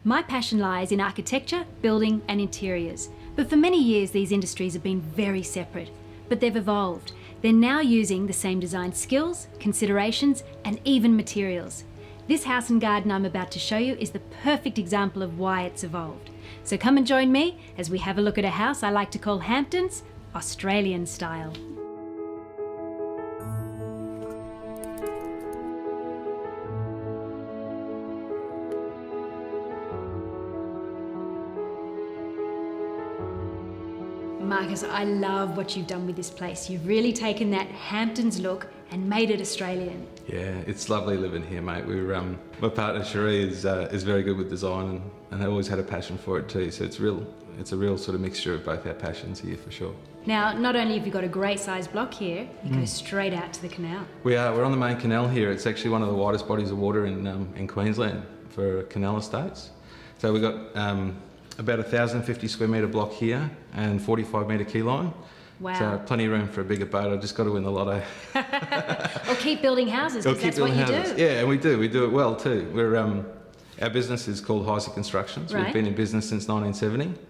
My passion lies in architecture, building and interiors. But for many years these industries have been very separate. But they've evolved. They're now using the same design skills, considerations and even materials. This house and garden I'm about to show you is the perfect example of why it's evolved. So come and join me as we have a look at a house I like to call Hampton's Australian style. Marcus, I love what you've done with this place. You've really taken that Hamptons look and made it Australian. Yeah, it's lovely living here, mate. My partner Cherie is very good with design and I always had a passion for it too. So it's a real sort of mixture of both our passions here for sure. Now, not only have you got a great sized block here, you go straight out to the canal. We're on the main canal here. It's actually one of the widest bodies of water in Queensland for canal estates. So we've got about 1,050 square metre block here and 45 metre quay line. Wow. So plenty of room for a bigger boat. I've just got to win the lotto. Or keep building houses, because that's what you do. Yeah, and we do it well too. Our business is called Heisig Constructions. Right. We've been in business since 1970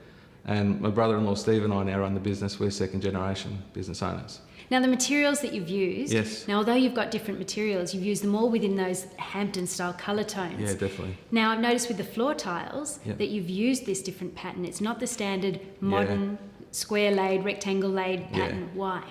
and my brother-in-law Steve and I now run the business. We're second generation business owners. Now the materials that you've used, yes. Now although you've got different materials, you've used them all within those Hampton style colour tones. Yeah, definitely. Now I've noticed with the floor tiles that you've used this different pattern. It's not the standard modern square laid, rectangle laid pattern. Why?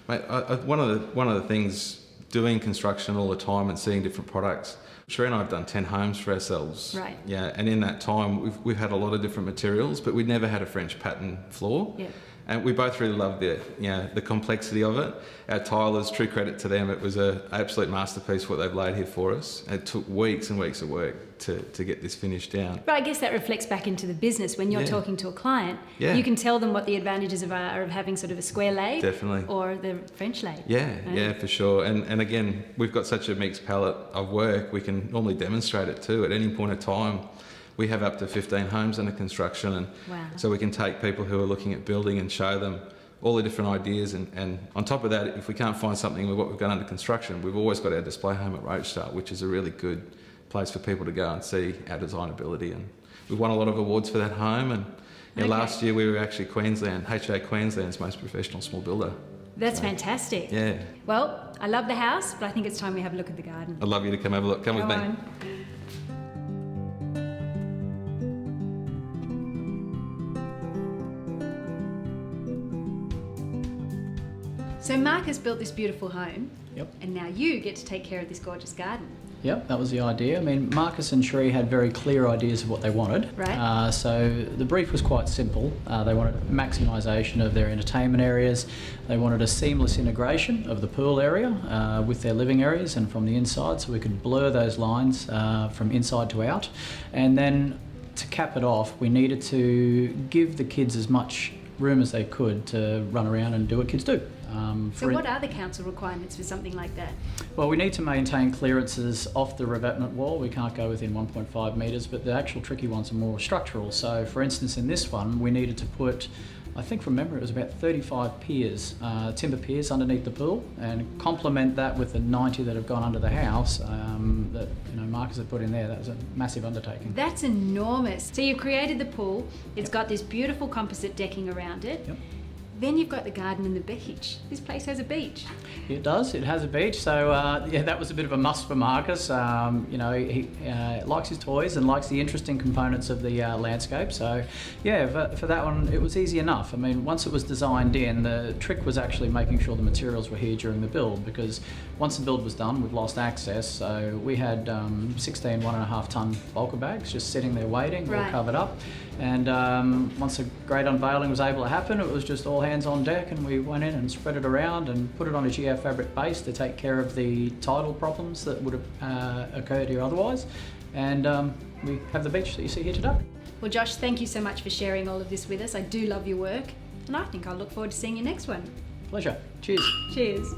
Mate, one of the things doing construction all the time and seeing different products, Cherie and I have done 10 homes for ourselves. Right. Yeah, and in that time we've had a lot of different materials, but we'd never had a French pattern floor. Yeah. And we both really loved the complexity of it. Our tilers, true credit to them, it was an absolute masterpiece what they've laid here for us. It took weeks and weeks of work to get this finished down. But I guess that reflects back into the business. When you're talking to a client, you can tell them what the advantages are of having sort of a square laid or the French laid. Yeah, for sure. And again, we've got such a mixed palette of work, we can normally demonstrate it too at any point of time. We have up to 15 homes under construction, and so we can take people who are looking at building and show them all the different ideas. And on top of that, if we can't find something with what we've got under construction, we've always got our display home at Roachstar, which is a really good place for people to go and see our designability. And we've won a lot of awards for that home. And last year we were actually HA Queensland's most professional small builder. That's fantastic. Yeah. Well, I love the house, but I think it's time we have a look at the garden. I'd love you to come have a look. Come with me. So Mark has built this beautiful home, Yep. and now you get to take care of this gorgeous garden. Yep, that was the idea. I mean, Marcus and Cherie had very clear ideas of what they wanted. Right. So the brief was quite simple. They wanted maximisation of their entertainment areas. They wanted a seamless integration of the pool area with their living areas and from the inside, so we could blur those lines from inside to out. And then to cap it off, we needed to give the kids as much room as they could to run around and do what kids do. So what are the council requirements for something like that? Well, we need to maintain clearances off the revetment wall. We can't go within 1.5 metres, but the actual tricky ones are more structural. So for instance, in this one, we needed to put, I think from memory, it was about 35 piers, timber piers underneath the pool, and complement that with the 90 that have gone under the house that Marcus had put in there. That was a massive undertaking. That's enormous. So you've created the pool. It's got this beautiful composite decking around it. Yep. Then you've got the garden and the beach. This place has a beach. It does. It has a beach. So that was a bit of a must for Marcus. He likes his toys and likes the interesting components of the landscape. So for that one, it was easy enough. I mean, once it was designed in, the trick was actually making sure the materials were here during the build, because once the build was done, we've lost access. So we had 16 1.5 tonne bulker bags just sitting there waiting, all covered up. And once a great unveiling was able to happen, it was just all hands on deck, and we went in and spread it around and put it on a geofabric base to take care of the tidal problems that would have occurred here otherwise. And we have the beach that you see here today. Well, Josh, thank you so much for sharing all of this with us. I do love your work, and I think I'll look forward to seeing your next one. Pleasure. Cheers. Cheers.